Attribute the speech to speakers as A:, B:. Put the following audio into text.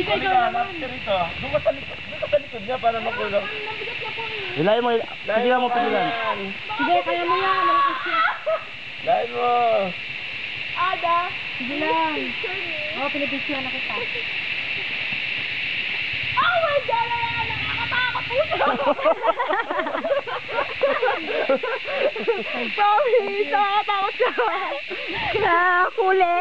A: Lapit ka rito. Doon ka sa likod niya para makulong.
B: Hilahin mo, pigilan mo, pigilan.
C: Sige, kaya mo yan.
A: Lain mo.
C: Ada. Sige lang. Oo, pinipicturean na kita. Oh my God! Nakakatakot po siya! Promise! Nakakatakot siya! Nakakuli!